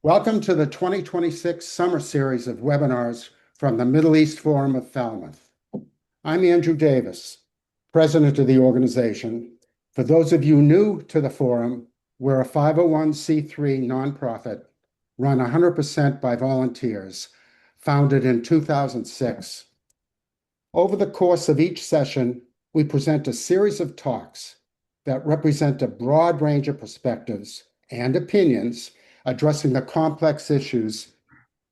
Welcome to the 2026 summer series of webinars from the Middle East Forum of Falmouth. I'm Andrew Davis, president of the organization. For those of you new to the forum, we're a 501c3 nonprofit run 100% by volunteers, founded in 2006. Over the course of each session, we present a series of talks that represent a broad range of perspectives and opinions addressing the complex issues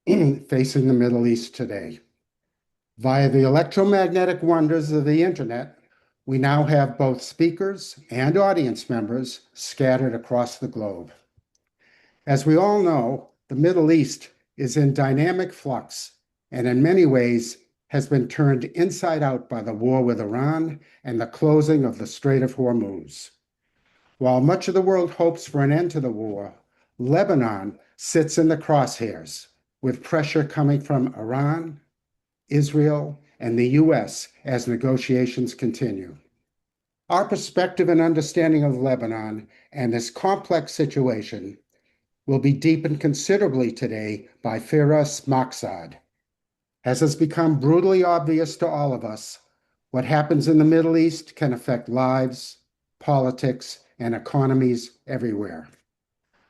facing the Middle East today. Via the electromagnetic wonders of the internet, we now have both speakers and audience members scattered across the globe. As we all know, the Middle East is in dynamic flux and in many ways has been turned inside out by the war with Iran and the closing of the Strait of Hormuz. While much of the world hopes for an end to the war, Lebanon sits in the crosshairs, with pressure coming from Iran, Israel, and the US as negotiations continue. Our perspective and understanding of Lebanon and this complex situation will be deepened considerably today by Firas Maqsad. As has become brutally obvious to all of us, what happens in the Middle East can affect lives, politics, and economies everywhere.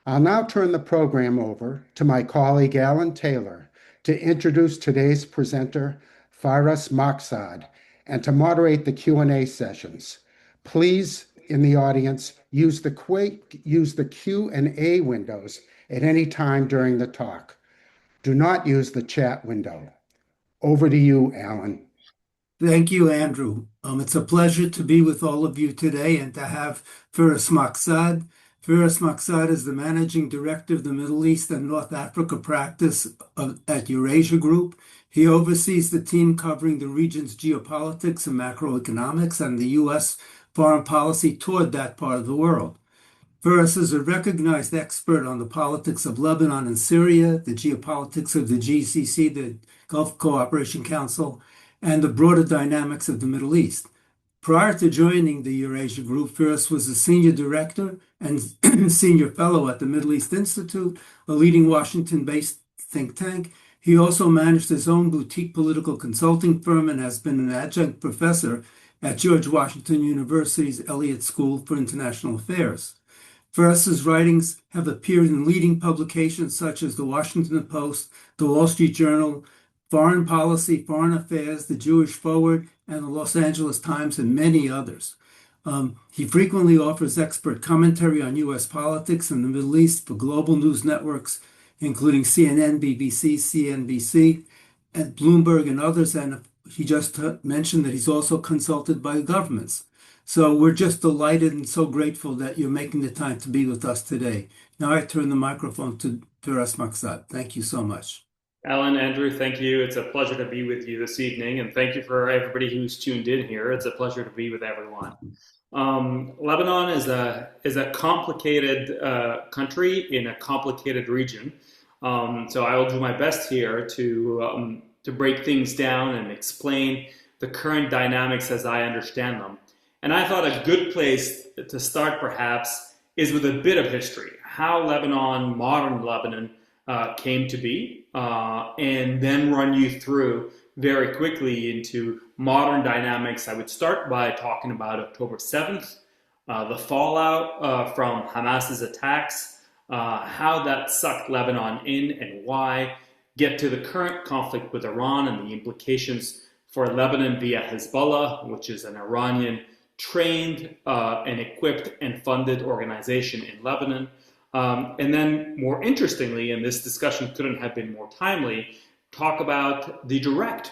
I'll now turn the program over to my colleague Alan Taylor to introduce today's presenter, Firas Maqsad, and to moderate the Q&A sessions. Please, in the audience, use the Q&A windows at any time during the talk. Do not use the chat window. Over to you, Alan. Thank you, Andrew. It's a pleasure to be with all of you today and to have Firas Maqsad. Firas Maqsad is the Managing Director of the Middle East and North Africa practice at Eurasia Group. He oversees the team covering the region's geopolitics and macroeconomics and the U.S. foreign policy toward that part of the world. Firas is a recognized expert on the politics of Lebanon and Syria, the geopolitics of the GCC, the Gulf Cooperation Council, and the broader dynamics of the Middle East. Prior to joining the Eurasia Group, Firas was a senior director and senior fellow at the Middle East Institute, a leading Washington-based think tank. He also managed his own boutique political consulting firm and has been an adjunct professor at George Washington University's Elliott School for International Affairs. Firas's writings have appeared in leading publications such as the Washington Post, the Wall Street Journal, Foreign Policy, Foreign Affairs, the Jewish Forward, and the Los Angeles Times, and many others. He frequently offers expert commentary on U.S. politics and the Middle East for global news networks, including CNN, BBC, CNBC, and Bloomberg, and others. And he just mentioned that he's also consulted by governments. So we're just delighted and so grateful that you're making the time to be with us today. Now I turn the microphone to Firas Maqsad. Thank you so much. Alan, Andrew, thank you. It's a pleasure to be with you this evening, and thank you for everybody who's tuned in here. It's a pleasure to be with everyone. Lebanon is a complicated country in a complicated region, so I will do my best here to break things down and explain the current dynamics as I understand them. And I thought a good place to start, perhaps, is with a bit of history, how Lebanon, modern Lebanon, came to be, and then run you through very quickly into modern dynamics. I would start by talking about October 7th, the fallout from Hamas's attacks, how that sucked Lebanon in and why, get to the current conflict with Iran and the implications for Lebanon via Hezbollah, which is an Iranian trained and equipped and funded organization in Lebanon. And then more interestingly, and this discussion couldn't have been more timely, talk about the direct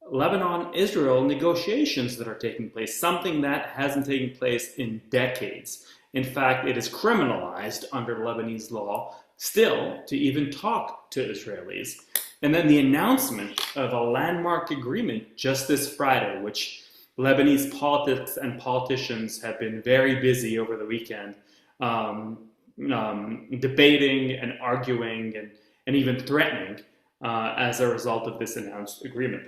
Lebanon-Israel negotiations that are taking place, something that hasn't taken place in decades. In fact, it is criminalized under Lebanese law still to even talk to Israelis. And then the announcement of a landmark agreement just this Friday, which Lebanese politics and politicians have been very busy over the weekend, debating and arguing and even threatening as a result of this announced agreement.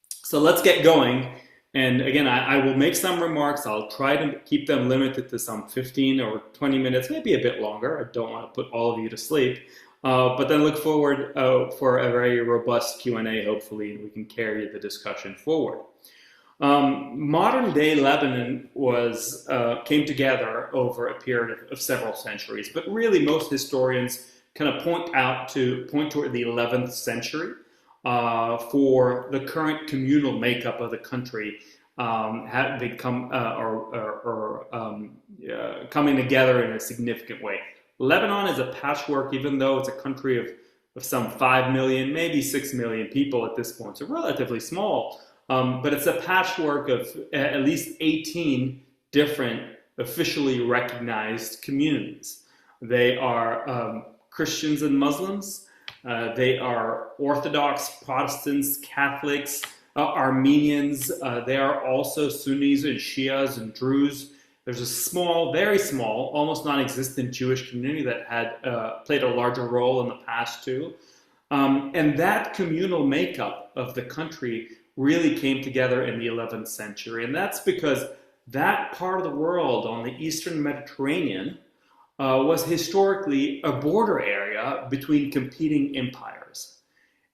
So let's get going. And again, I will make some remarks. I'll try to keep them limited to some 15 or 20 minutes, maybe a bit longer. I don't want to put all of you to sleep. But then look forward for a very robust Q&A, hopefully, and we can carry the discussion forward. Modern day Lebanon came together over a period of several centuries, but really most historians kind of point toward the 11th century for the current communal makeup of the country have become coming together in a significant way. Lebanon is a patchwork, even though it's a country of some 5 million, maybe 6 million people at this point, so relatively small. But it's a patchwork of at least 18 different officially recognized communities. They are Christians and Muslims. They are Orthodox, Protestants, Catholics, Armenians. They are also Sunnis and Shias and Druze. There's a small, very small, almost non-existent Jewish community that had played a larger role in the past too. And that communal makeup of the country really came together in the 11th century. And that's because that part of the world on the Eastern Mediterranean was historically a border area between competing empires.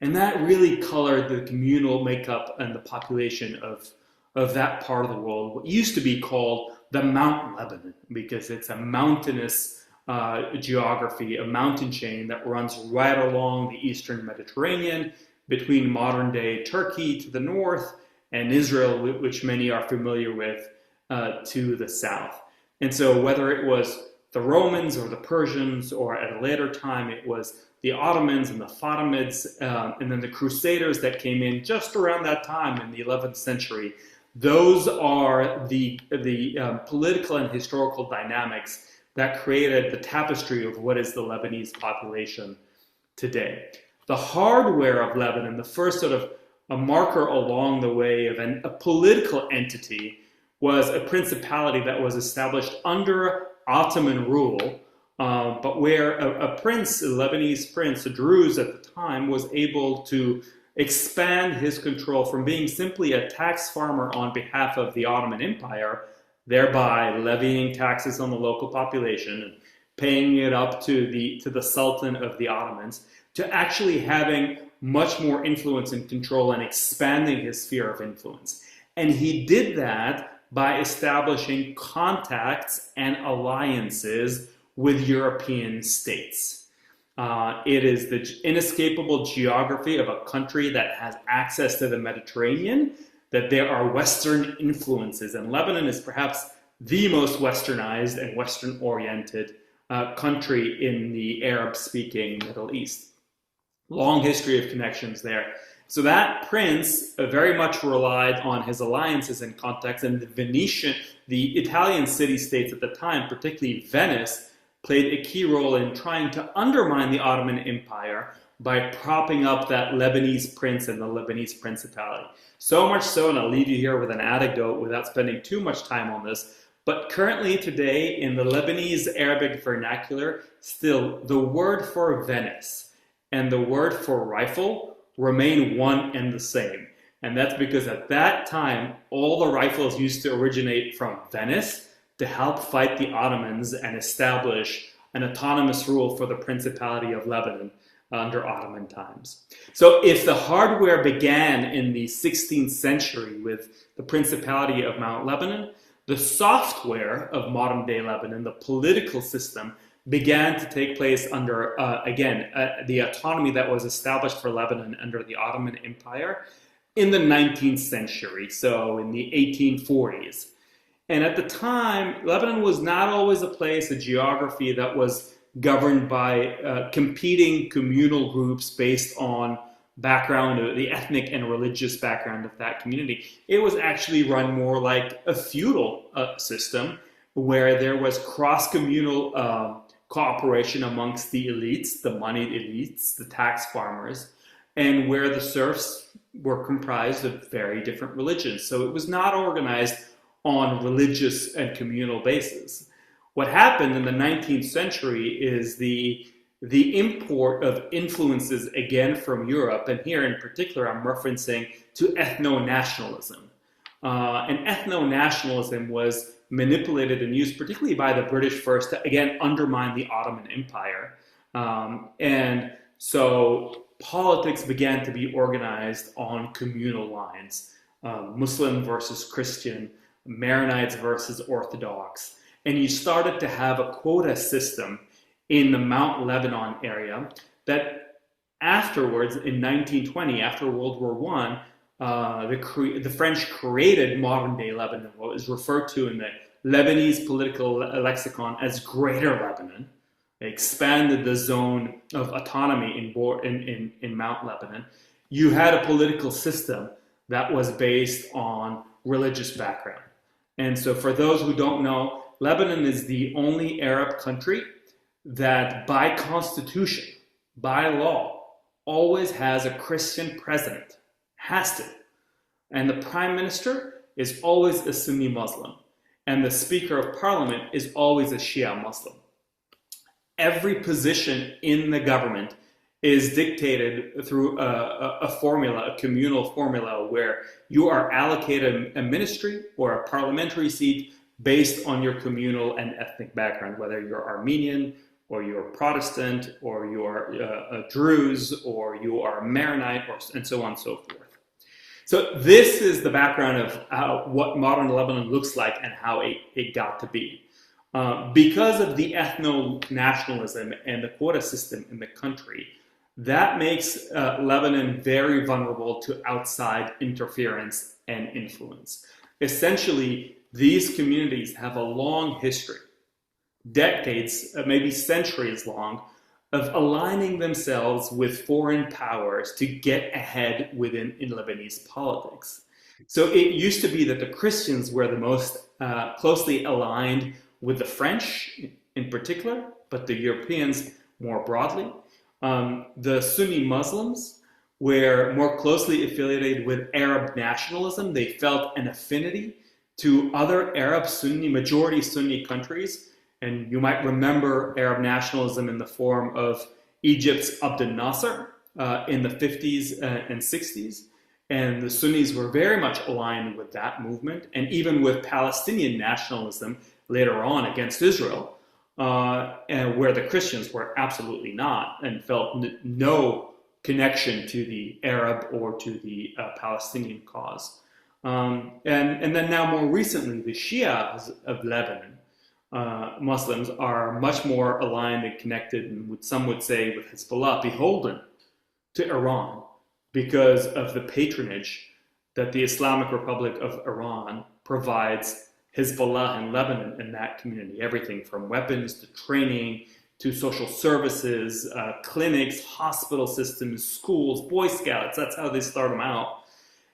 And that really colored the communal makeup and the population of that part of the world, what used to be called the Mount Lebanon, because it's a mountainous geography, a mountain chain that runs right along the Eastern Mediterranean between modern-day Turkey to the north and Israel, which many are familiar with, to the south. And so whether it was the Romans or the Persians, or at a later time it was the Ottomans and the Fatimids, and then the Crusaders that came in just around that time in the 11th century, those are the political and historical dynamics that created the tapestry of what is the Lebanese population today. The hardware of Lebanon, the first sort of a marker along the way of a political entity, was a principality that was established under Ottoman rule, but where a prince, a Lebanese prince, a Druze at the time, was able to expand his control from being simply a tax farmer on behalf of the Ottoman Empire, thereby levying taxes on the local population and paying it up to the Sultan of the Ottomans, to actually having much more influence and control and expanding his sphere of influence. And he did that by establishing contacts and alliances with European states. It is the inescapable geography of a country that has access to the Mediterranean, that there are Western influences. And Lebanon is perhaps the most Westernized and Western-oriented country in the Arab-speaking Middle East. Long history of connections there. So that prince very much relied on his alliances and contacts, and the Italian city-states at the time, particularly Venice, played a key role in trying to undermine the Ottoman Empire by propping up that Lebanese prince and the Lebanese principality. So much so, and I'll leave you here with an anecdote without spending too much time on this, but currently today in the Lebanese Arabic vernacular, still the word for Venice and the word for rifle remain one and the same. And that's because at that time, all the rifles used to originate from Venice to help fight the Ottomans and establish an autonomous rule for the Principality of Lebanon under Ottoman times. So if the hardware began in the 16th century with the Principality of Mount Lebanon, the software of modern-day Lebanon, the political system, began to take place under, the autonomy that was established for Lebanon under the Ottoman Empire in the 19th century, so in the 1840s. And at the time, Lebanon was not always a place, a geography that was governed by competing communal groups based on background, the ethnic and religious background of that community. It was actually run more like a feudal system where there was cross-communal cooperation amongst the elites, the moneyed elites, the tax farmers, and where the serfs were comprised of very different religions. So it was not organized on religious and communal basis. What happened in the 19th century is the import of influences again from Europe, and here in particular I'm referencing to ethno-nationalism. And ethno-nationalism was manipulated and used particularly by the British first to again undermine the Ottoman Empire And so politics began to be organized on communal lines, Muslim versus Christian, Maronites versus Orthodox. And you started to have a quota system in the Mount Lebanon area that afterwards, in 1920, after World War I, the French created modern-day Lebanon, what is referred to in the Lebanese political lexicon as Greater Lebanon. They expanded the zone of autonomy in Mount Lebanon. You had a political system that was based on religious background. And so for those who don't know, Lebanon is the only Arab country that by constitution, by law, always has a Christian president. Has to. And the prime minister is always a Sunni Muslim. And the speaker of parliament is always a Shia Muslim. Every position in the government is dictated through a formula, a communal formula, where you are allocated a ministry or a parliamentary seat based on your communal and ethnic background, whether you're Armenian or you're Protestant or you're a Druze or you are a Maronite, and so on and so forth. So this is the background of what modern Lebanon looks like and how it got to be. Because of the ethno-nationalism and the quota system in the country, that makes Lebanon very vulnerable to outside interference and influence. Essentially, these communities have a long history, decades, maybe centuries long, of aligning themselves with foreign powers to get ahead in Lebanese politics. So it used to be that the Christians were the most closely aligned with the French in particular, but the Europeans more broadly. The Sunni Muslims were more closely affiliated with Arab nationalism. They felt an affinity to other Arab Sunni, majority Sunni countries. And you might remember Arab nationalism in the form of Egypt's Abdel Nasser in the 50s and 60s. And the Sunnis were very much aligned with that movement, and even with Palestinian nationalism later on against Israel, and where the Christians were absolutely not and felt no connection to the Arab or to the Palestinian cause. And then now more recently, the Shias of Lebanon, Muslims, are much more aligned and connected, and some would say with Hezbollah, beholden to Iran because of the patronage that the Islamic Republic of Iran provides Hezbollah in Lebanon and that community. Everything from weapons to training to social services, clinics, hospital systems, schools, Boy Scouts. That's how they start them out.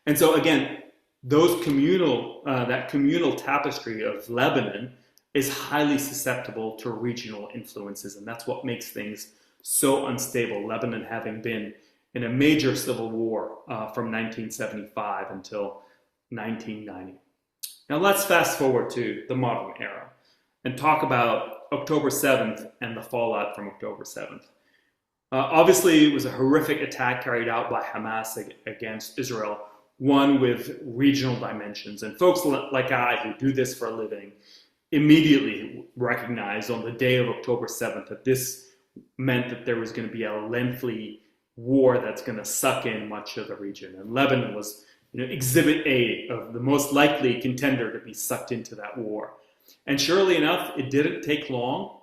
And so again, that communal tapestry of Lebanon is highly susceptible to regional influences, and that's what makes things so unstable. Lebanon having been in a major civil war from 1975 until 1990. Now let's fast forward to the modern era and talk about October 7th and the fallout from October 7th. Obviously, it was a horrific attack carried out by Hamas against Israel, one with regional dimensions. And folks like I who do this for a living immediately recognized on the day of October 7th that this meant that there was going to be a lengthy war that's going to suck in much of the region. And Lebanon was exhibit A of the most likely contender to be sucked into that war. And surely enough, it didn't take long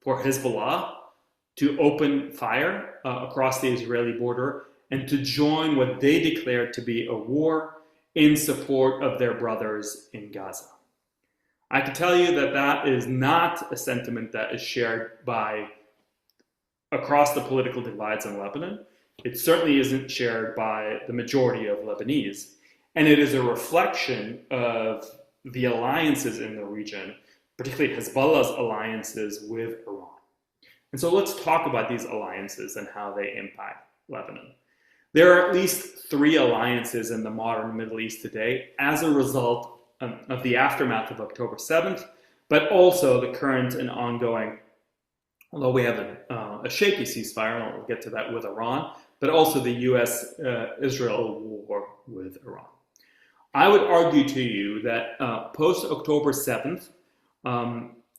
for Hezbollah to open fire across the Israeli border and to join what they declared to be a war in support of their brothers in Gaza. I can tell you that that is not a sentiment that is shared by across the political divides in Lebanon. It certainly isn't shared by the majority of Lebanese. And it is a reflection of the alliances in the region, particularly Hezbollah's alliances with Iran. And so let's talk about these alliances and how they impact Lebanon. There are at least 3 alliances in the modern Middle East today as a result of the aftermath of October 7th, but also the current and ongoing, although we have a shaky ceasefire, and we'll get to that with Iran, but also the US-Israel war with Iran. I would argue to you that post-October 7th,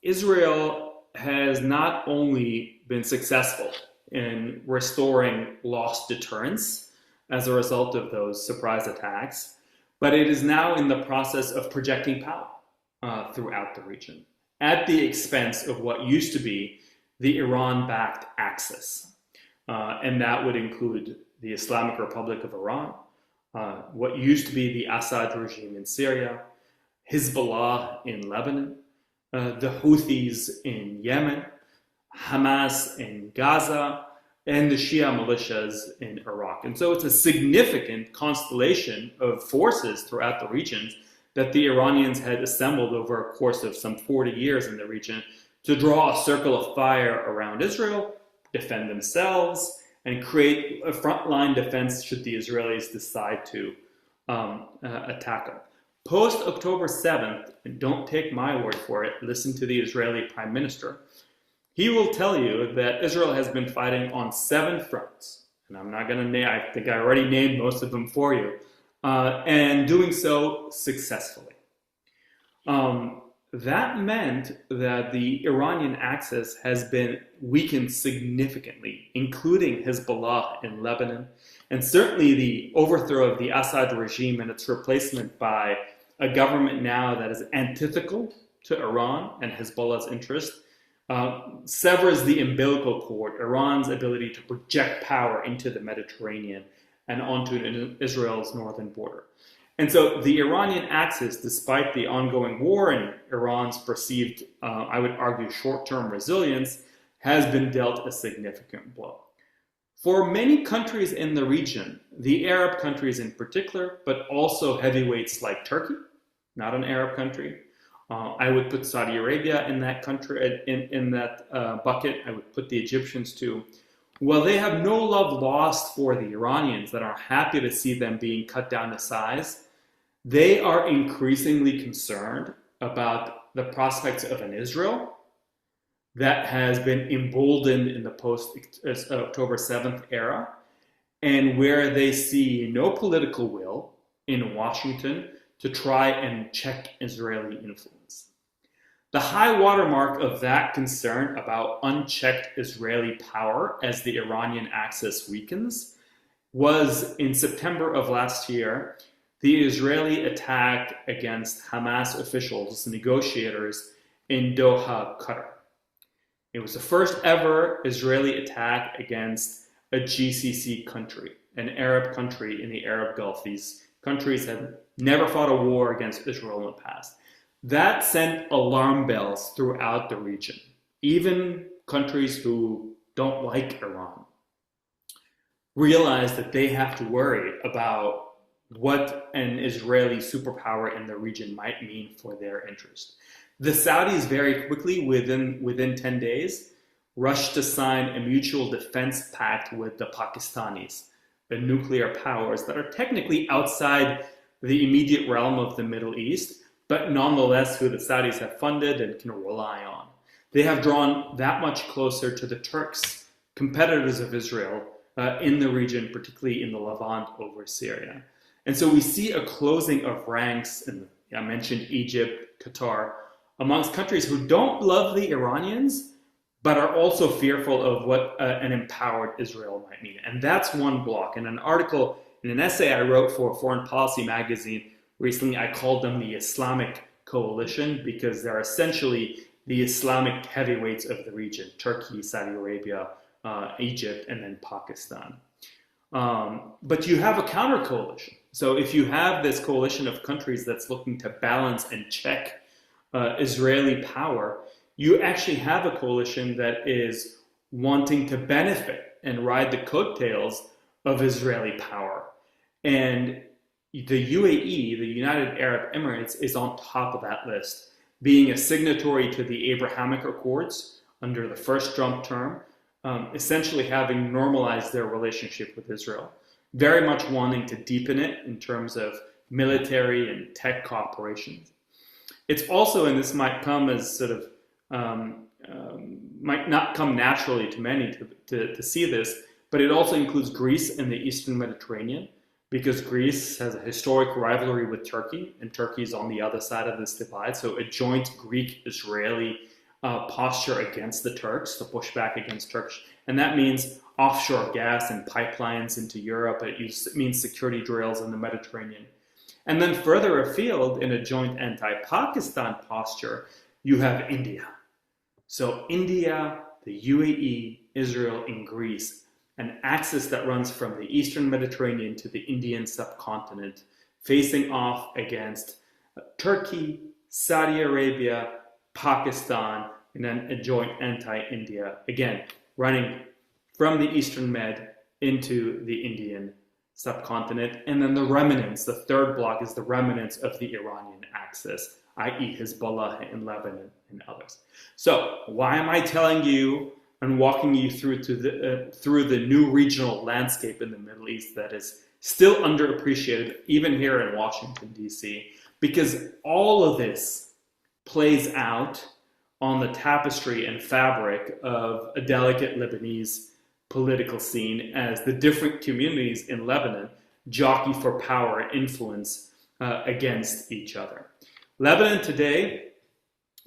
Israel has not only been successful in restoring lost deterrence as a result of those surprise attacks, but it is now in the process of projecting power throughout the region at the expense of what used to be the Iran-backed Axis. And that would include the Islamic Republic of Iran, what used to be the Assad regime in Syria, Hezbollah in Lebanon, the Houthis in Yemen, Hamas in Gaza, and the Shia militias in Iraq. And so it's a significant constellation of forces throughout the region that the Iranians had assembled over a course of some 40 years in the region to draw a circle of fire around Israel, defend themselves, and create a frontline defense should the Israelis decide to attack them. Post-October 7th, and don't take my word for it, listen to the Israeli Prime Minister, he will tell you that Israel has been fighting on 7 fronts. And I'm not going to name, I think I already named most of them for you, and doing so successfully. That meant that the Iranian axis has been weakened significantly, including Hezbollah in Lebanon, and certainly the overthrow of the Assad regime and its replacement by a government now that is antithetical to Iran and Hezbollah's interest, severs the umbilical cord, Iran's ability to project power into the Mediterranean and onto Israel's northern border. And so the Iranian axis, despite the ongoing war and Iran's perceived, I would argue, short-term resilience, has been dealt a significant blow. For many countries in the region, the Arab countries in particular, but also heavyweights like Turkey, not an Arab country. I would put Saudi Arabia in that country, in that bucket. I would put the Egyptians too. Well, they have no love lost for the Iranians that are happy to see them being cut down to size. They are increasingly concerned about the prospects of an Israel that has been emboldened in the post-October 7th era, and where they see no political will in Washington to try and check Israeli influence. The high watermark of that concern about unchecked Israeli power as the Iranian axis weakens was in September of last year, the Israeli attack against Hamas officials, negotiators in Doha, Qatar. It was the first ever Israeli attack against a GCC country, an Arab country in the Arab Gulf. These countries have never fought a war against Israel in the past. That sent alarm bells throughout the region. Even countries who don't like Iran realize that they have to worry about what an Israeli superpower in the region might mean for their interest. The Saudis very quickly, within 10 days, rushed to sign a mutual defense pact with the Pakistanis, the nuclear powers that are technically outside the immediate realm of the Middle East, but nonetheless who the Saudis have funded and can rely on. They have drawn that much closer to the Turks, competitors of Israel in the region, particularly in the Levant over Syria. And so we see a closing of ranks, and I mentioned Egypt, Qatar, amongst countries who don't love the Iranians, but are also fearful of what an empowered Israel might mean. And that's one block. In an article, in an essay I wrote for Foreign Policy magazine recently, I called them the Islamic Coalition because they're essentially the Islamic heavyweights of the region, Turkey, Saudi Arabia, Egypt, and then Pakistan. But you have a counter coalition. So if you have this coalition of countries that's looking to balance and check Israeli power, you actually have a coalition that is wanting to benefit and ride the coattails of Israeli power. And the UAE, the United Arab Emirates, is on top of that list, being a signatory to the Abrahamic Accords under the first Trump term, essentially having normalized their relationship with Israel, very much wanting to deepen it in terms of military and tech cooperation. It's also, and this might come as sort of, might not come naturally to many to see this, but it also includes Greece and the Eastern Mediterranean, because Greece has a historic rivalry with Turkey, and Turkey is on the other side of this divide. So a joint Greek-Israeli posture against the Turks, to push back against Turkish. And that means offshore gas and pipelines into Europe. It means security drills in the Mediterranean. And then further afield, in a joint anti-Pakistan posture, you have India. So India, the UAE, Israel, and Greece, an axis that runs from the Eastern Mediterranean to the Indian subcontinent, facing off against Turkey, Saudi Arabia, Pakistan, and then a joint anti-India, again, running from the Eastern Med into the Indian subcontinent. And then the remnants, the third block is the remnants of the Iranian axis, i.e. Hezbollah in Lebanon and others. So why am I telling you and walking you through the new regional landscape in the Middle East that is still underappreciated, even here in Washington, D.C.? Because all of this plays out on the tapestry and fabric of a delicate Lebanese political scene as the different communities in Lebanon jockey for power and influence against each other. Lebanon today,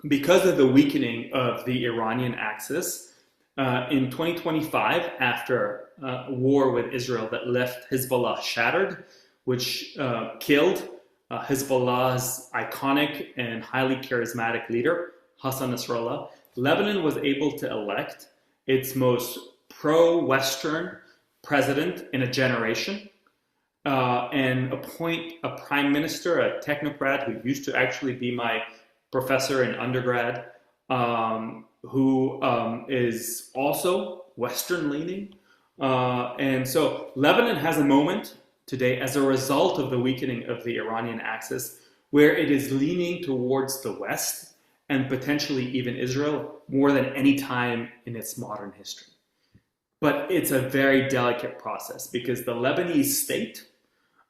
because of the weakening of the Iranian axis, in 2025, after a war with Israel that left Hezbollah shattered, which killed Hezbollah's iconic and highly charismatic leader, Hassan Nasrallah, Lebanon was able to elect its most pro-Western president in a generation and appoint a prime minister, a technocrat who used to actually be my professor in undergrad, who is also Western-leaning. And so Lebanon has a moment today as a result of the weakening of the Iranian axis where it is leaning towards the West and potentially even Israel more than any time in its modern history. But it's a very delicate process because the Lebanese state,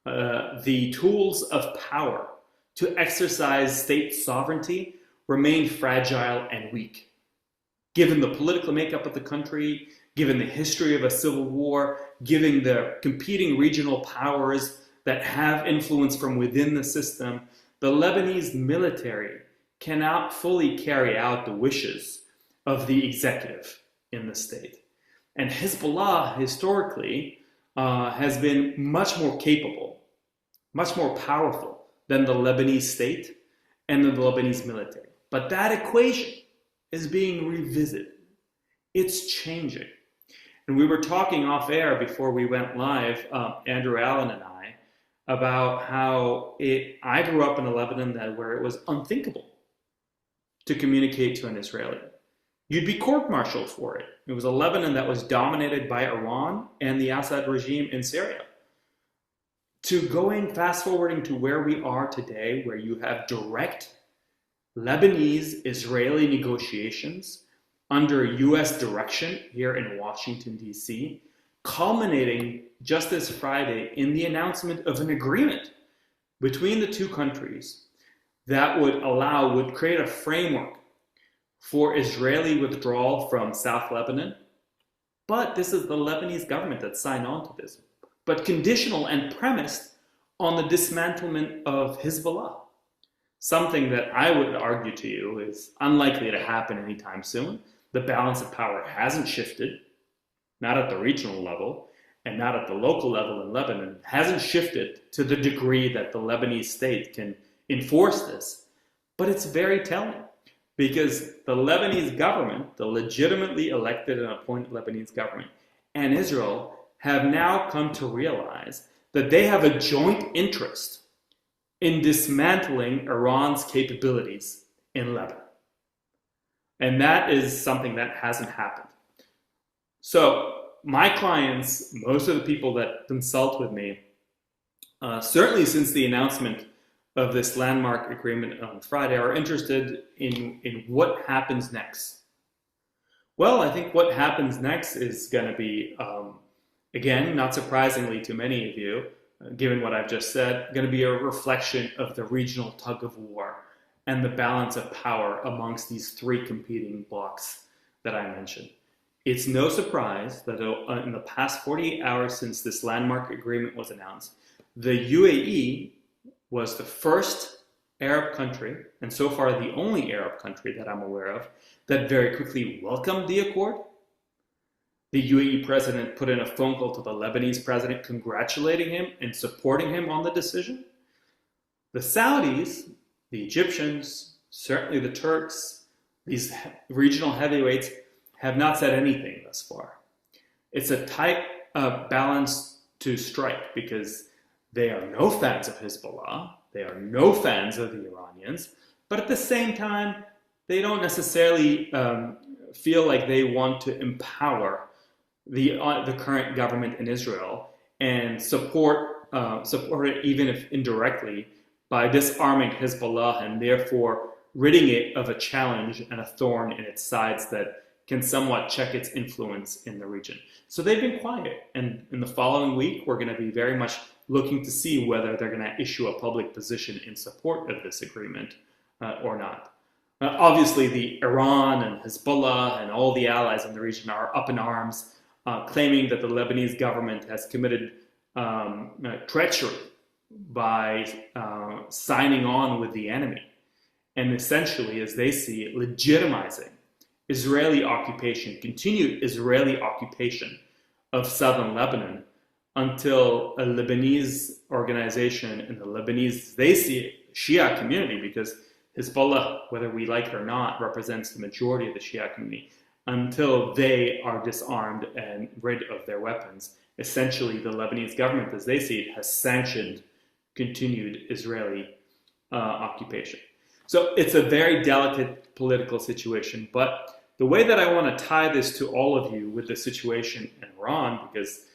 the tools of power to exercise state sovereignty remain fragile and weak. Given the political makeup of the country, given the history of a civil war, given the competing regional powers that have influence from within the system, the Lebanese military cannot fully carry out the wishes of the executive in the state. And Hezbollah, historically, has been much more capable, much more powerful than the Lebanese state and the Lebanese military. But that equation is being revisited. It's changing. And we were talking off air before we went live, Andrew Allen and I, about how I grew up in a Lebanon where it was unthinkable to communicate to an Israeli. You'd be court-martialed for it. It was a Lebanon that was dominated by Iran and the Assad regime in Syria. To fast-forwarding to where we are today, where you have direct Lebanese-Israeli negotiations under U.S. direction here in Washington, D.C., culminating just this Friday in the announcement of an agreement between the two countries that would create a framework for Israeli withdrawal from South Lebanon. But this is the Lebanese government that signed on to this, but conditional and premised on the dismantlement of Hezbollah. Something that I would argue to you is unlikely to happen anytime soon. The balance of power hasn't shifted, not at the regional level and not at the local level in Lebanon. It hasn't shifted to the degree that the Lebanese state can enforce this. But it's very telling because the Lebanese government, the legitimately elected and appointed Lebanese government, and Israel have now come to realize that they have a joint interest in dismantling Iran's capabilities in Lebanon. And that is something that hasn't happened. So my clients, most of the people that consult with me, certainly since the announcement of this landmark agreement on Friday, are interested in what happens next. Well, I think what happens next is going to be, again, not surprisingly to many of you, given what I've just said, going to be a reflection of the regional tug of war and the balance of power amongst these three competing blocs that I mentioned. It's no surprise that in the past 48 hours since this landmark agreement was announced, the UAE was the first Arab country, and so far the only Arab country that I'm aware of, that very quickly welcomed the accord. The UAE president put in a phone call to the Lebanese president congratulating him and supporting him on the decision. The Saudis, the Egyptians, certainly the Turks, these regional heavyweights have not said anything thus far. It's a tight balance to strike because they are no fans of Hezbollah, they are no fans of the Iranians, but at the same time, they don't necessarily feel like they want to empower the current government in Israel and support it, even if indirectly, by disarming Hezbollah and therefore ridding it of a challenge and a thorn in its sides that can somewhat check its influence in the region. So they've been quiet, and in the following week, we're going to be very much looking to see whether they're going to issue a public position in support of this agreement or not. Obviously, the Iran and Hezbollah and all the allies in the region are up in arms, claiming that the Lebanese government has committed treachery by signing on with the enemy, and essentially, as they see it, legitimizing Israeli occupation, continued Israeli occupation of southern Lebanon until a Lebanese organization and the Lebanese, they see it, Shia community, because Hezbollah, whether we like it or not, represents the majority of the Shia community, until they are disarmed and rid of their weapons. Essentially, the Lebanese government, as they see it, has sanctioned continued Israeli occupation. So it's a very delicate political situation, but the way that I want to tie this to all of you with the situation in Iran, because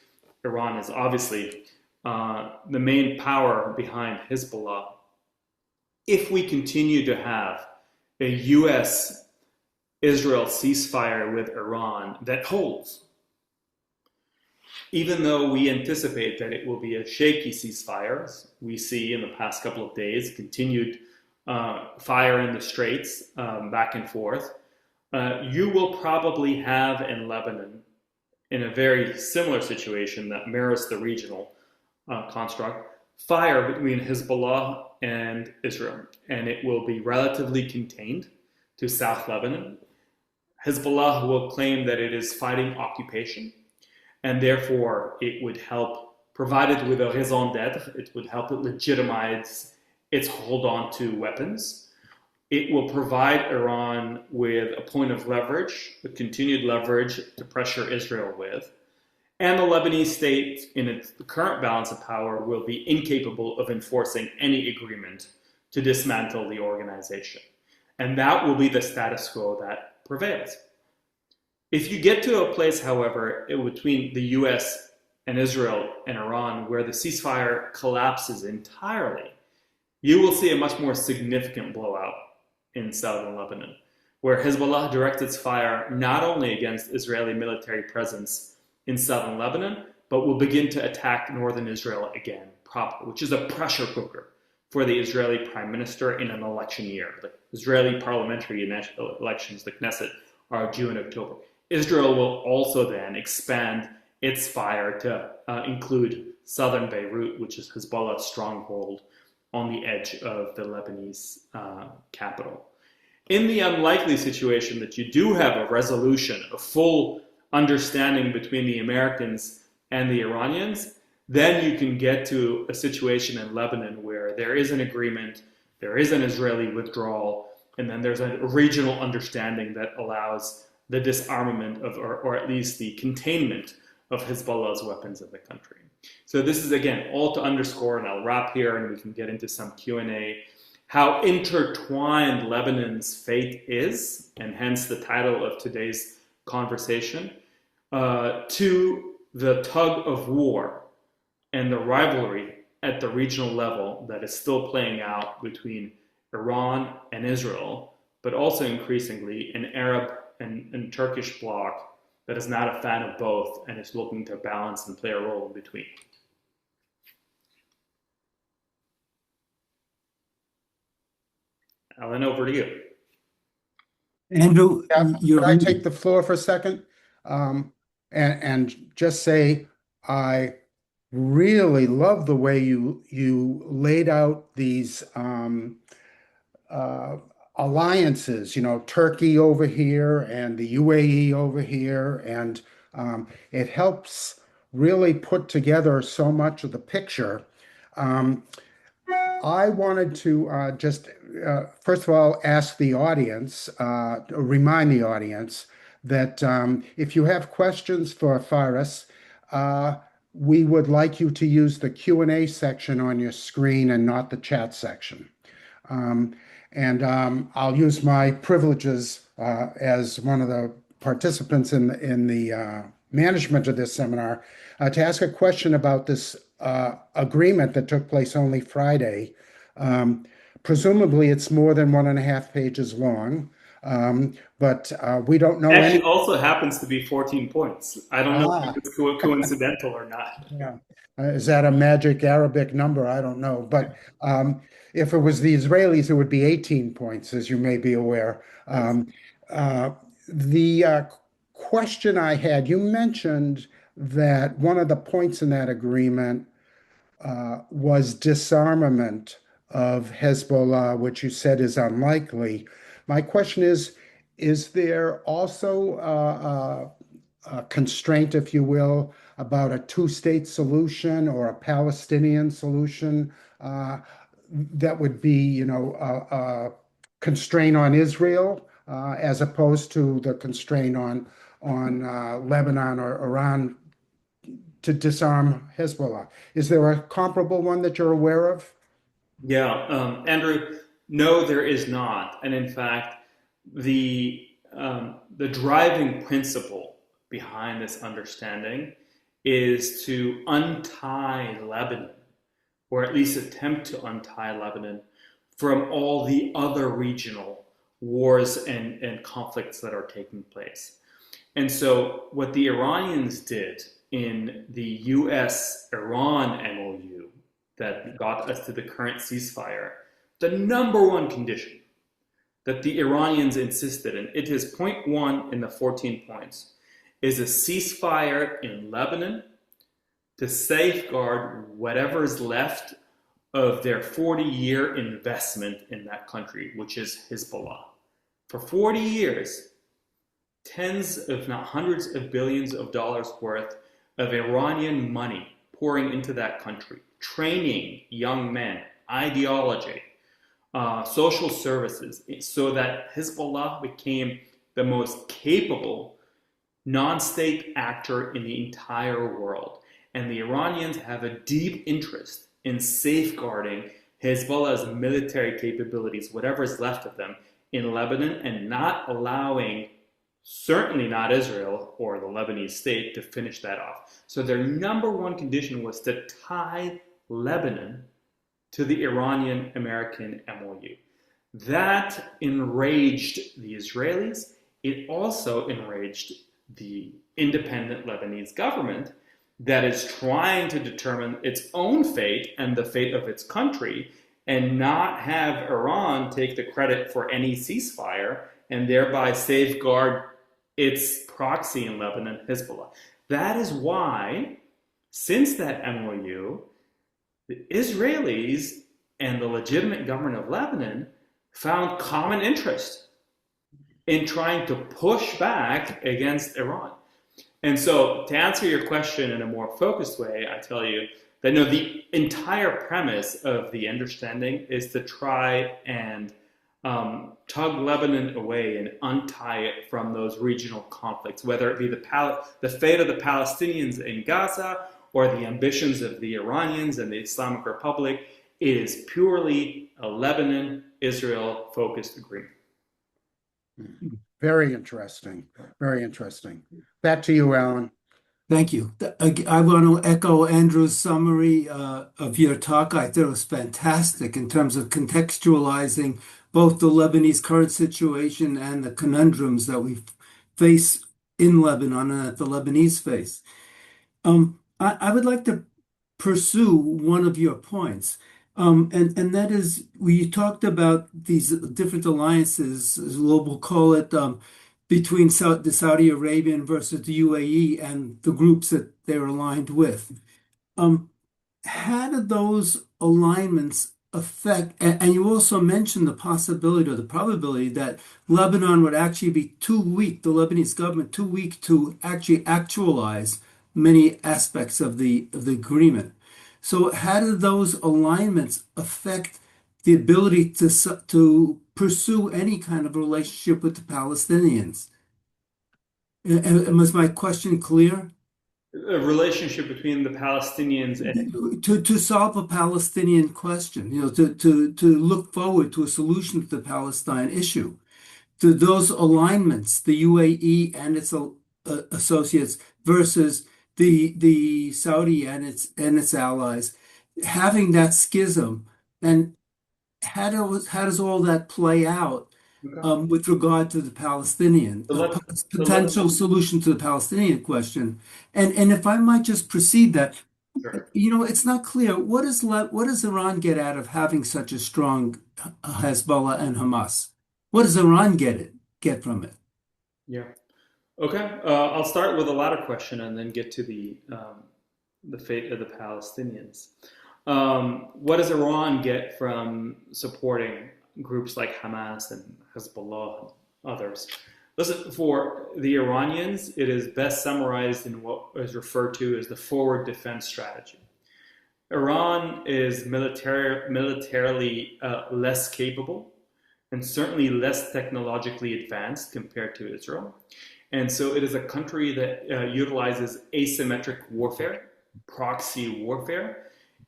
Iran is obviously the main power behind Hezbollah, if we continue to have a US-Israel ceasefire with Iran that holds, even though we anticipate that it will be a shaky ceasefire, we see in the past couple of days continued fire in the straits back and forth, you will probably have in Lebanon, in a very similar situation that mirrors the regional construct, fire between Hezbollah and Israel, and it will be relatively contained to South Lebanon. Hezbollah will claim that it is fighting occupation, and therefore it would help, provided with a raison d'etre, it would help it legitimize its hold on to weapons. It will provide Iran with a point of leverage, a continued leverage to pressure Israel with. And the Lebanese state, in its current balance of power, will be incapable of enforcing any agreement to dismantle the organization. And that will be the status quo that prevails. If you get to a place, however, between the US and Israel and Iran, where the ceasefire collapses entirely, you will see a much more significant blowout in southern Lebanon, where Hezbollah directs its fire not only against Israeli military presence in southern Lebanon, but will begin to attack northern Israel again proper, which is a pressure cooker for the Israeli prime minister in an election year. The Israeli parliamentary elections, the Knesset, are due in October. Israel will also then expand its fire to include southern Beirut, which is Hezbollah's stronghold on the edge of the Lebanese capital. In the unlikely situation that you do have a resolution, a full understanding between the Americans and the Iranians, then you can get to a situation in Lebanon where there is an agreement, there is an Israeli withdrawal, and then there's a regional understanding that allows the disarmament of, or at least the containment of Hezbollah's weapons in the country. So this is, again, all to underscore, and I'll wrap here and we can get into some Q&A, how intertwined Lebanon's fate is, and hence the title of today's conversation, to the tug of war and the rivalry at the regional level that is still playing out between Iran and Israel, but also increasingly an Arab and Turkish bloc that is not a fan of both and is looking to balance and play a role in between. Alan, over to you. Andrew, Could I take the floor for a second? And just say, I really love the way you laid out these uh, alliances, Turkey over here and the UAE over here, and it helps really put together so much of the picture. Um, I wanted to just, first of all, ask the audience, remind the audience that if you have questions for Faris, uh, we would like you to use the Q&A section on your screen and not the chat section. Um, and I'll use my privileges as one of the participants in the management of this seminar to ask a question about this agreement that took place only Friday. Presumably, it's more than 1.5 pages long, but we don't know Actually, any. also happens to be 14 points. I don't know if Ah, it's coincidental or not. yeah. Is that a magic Arabic number? I don't know. But if it was the Israelis, it would be 18 points, as you may be aware. Yes. Uh, the question I had, you mentioned that one of the points in that agreement was disarmament of Hezbollah, which you said is unlikely. My question is there also a constraint, if you will, about a two-state solution or a Palestinian solution that would be, a constraint on Israel as opposed to the constraint on Lebanon or Iran to disarm Hezbollah? Is there a comparable one that you're aware of? Yeah, Andrew, no, there is not. And in fact, the driving principle behind this understanding is to untie Lebanon, or at least attempt to untie Lebanon from all the other regional wars and conflicts that are taking place. And so, what the Iranians did in the US Iran MOU that got us to the current ceasefire, the number one condition that the Iranians insisted, and it is point one in the 14 points, is a ceasefire in Lebanon to safeguard whatever is left of their 40-year investment in that country, which is Hezbollah. For 40 years, tens, if not hundreds of billions of dollars worth of Iranian money pouring into that country, training young men, ideology, social services, so that Hezbollah became the most capable non-state actor in the entire world. And the Iranians have a deep interest in safeguarding Hezbollah's military capabilities, whatever is left of them, in Lebanon, and not allowing, certainly not Israel or the Lebanese state, to finish that off. So their number one condition was to tie Lebanon to the Iranian-American MOU. That enraged the Israelis. It also enraged the independent Lebanese government that is trying to determine its own fate and the fate of its country, and not have Iran take the credit for any ceasefire and thereby safeguard its proxy in Lebanon, Hezbollah. That is why, since that MOU, the Israelis and the legitimate government of Lebanon found common interest in trying to push back against Iran. And so, to answer your question in a more focused way, I tell you that no, the entire premise of the understanding is to try and tug Lebanon away and untie it from those regional conflicts, whether it be the fate of the Palestinians in Gaza or the ambitions of the Iranians and the Islamic Republic. It is purely a Lebanon-Israel focused agreement. Very interesting. Very interesting. Back to you, Alan. Thank you. I want to echo Andrew's summary of your talk. I thought it was fantastic in terms of contextualizing both the Lebanese current situation and the conundrums that we face in Lebanon and that the Lebanese face. I would like to pursue one of your points. And that is, we talked about these different alliances, as we'll call it, between the Saudi Arabian versus the UAE and the groups that they're aligned with. How do those alignments affect, and you also mentioned the possibility or the probability that Lebanon would actually be too weak, the Lebanese government too weak to actually actualize many aspects of the agreement. So how do those alignments affect the ability to pursue any kind of relationship with the Palestinians? And was my question clear? A relationship between the Palestinians and To solve a Palestinian question, to look forward to a solution to the Palestine issue, to those alignments, the UAE and its associates versus the Saudi and its allies, having that schism, and how does all that play out okay. with regard to the Palestinian So let's so let's potential solution to the Palestinian question? And if I might just precede that, sure. it's not clear what does Iran get out of having such a strong Hezbollah and Hamas? What does Iran get from it? Yeah. Okay. I'll start with the latter question and then get to the fate of the Palestinians. What does Iran get from supporting groups like Hamas and Hezbollah and others? Listen, for the Iranians, it is best summarized in what is referred to as the forward defense strategy. Iran is militarily less capable and certainly less technologically advanced compared to Israel. And so it is a country that utilizes asymmetric warfare, proxy warfare,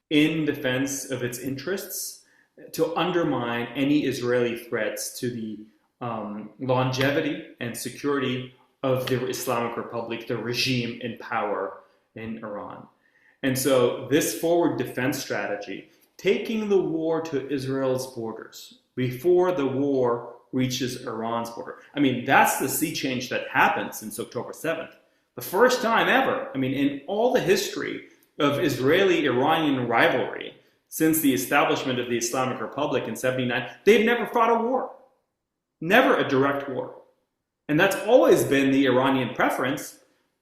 in defense of its interests to undermine any Israeli threats to the longevity and security of the Islamic Republic, the regime in power in Iran. And so this forward defense strategy, taking the war to Israel's borders before the war reaches Iran's border. I mean, that's the sea change that happened since October 7th. The first time ever, I mean, in all the history of Israeli-Iranian rivalry since the establishment of the Islamic Republic in 79, they've never fought a war. Never a direct war. And that's always been the Iranian preference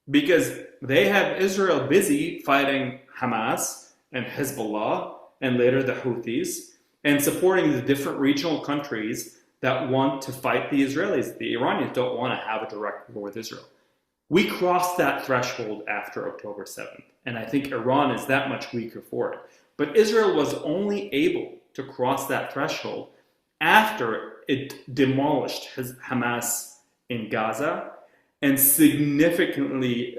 because they have Israel busy fighting Hamas and Hezbollah and later the Houthis and supporting the different regional countries that want to fight the Israelis. The Iranians don't want to have a direct war with Israel. We crossed that threshold after October 7th, and I think Iran is that much weaker for it. But Israel was only able to cross that threshold after it demolished Hamas in Gaza and significantly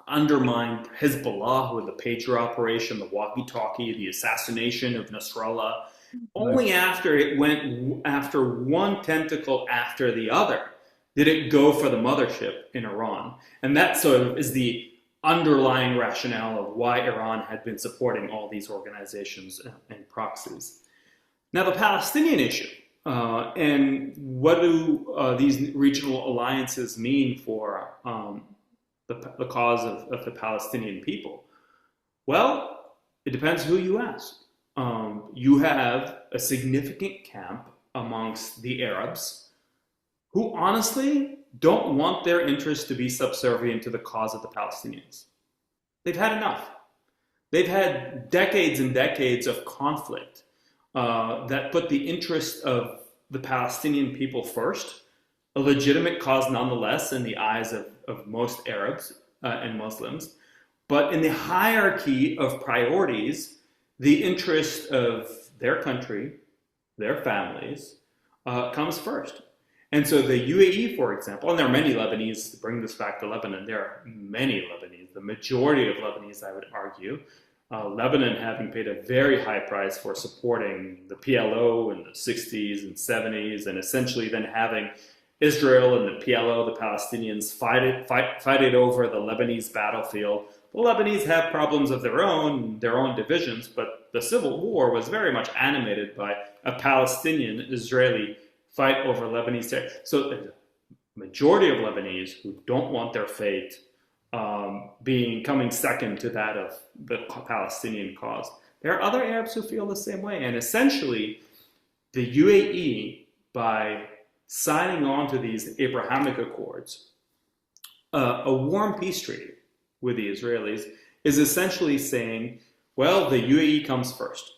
undermined Hezbollah with the Patriot operation, the walkie-talkie, the assassination of Nasrallah. Only after it went after one tentacle after the other did it go for the mothership in Iran. And that sort of is the underlying rationale of why Iran had been supporting all these organizations and proxies. Now, the Palestinian issue, and what do these regional alliances mean for the cause of the Palestinian people? Well, it depends who you ask. You have a significant camp amongst the Arabs who honestly don't want their interests to be subservient to the cause of the Palestinians. They've had enough. They've had decades and decades of conflict that put the interest of the Palestinian people first, a legitimate cause nonetheless in the eyes of most Arabs and Muslims. But in the hierarchy of priorities, the interest of their country, their families, comes first. And so the UAE, for example, and there are many Lebanese, to bring this back to Lebanon, there are many Lebanese, the majority of Lebanese, I would argue, Lebanon having paid a very high price for supporting the PLO in the 60s and 70s, and essentially then having Israel and the PLO, the Palestinians, fight it over the Lebanese battlefield. The Lebanese have problems of their own divisions, but the civil war was very much animated by a Palestinian-Israeli fight over Lebanese territory. So the majority of Lebanese who don't want their fate coming second to that of the Palestinian cause. There are other Arabs who feel the same way. And essentially, the UAE, by signing on to these Abrahamic Accords, a warm peace treaty with the Israelis, is essentially saying, well, the UAE comes first.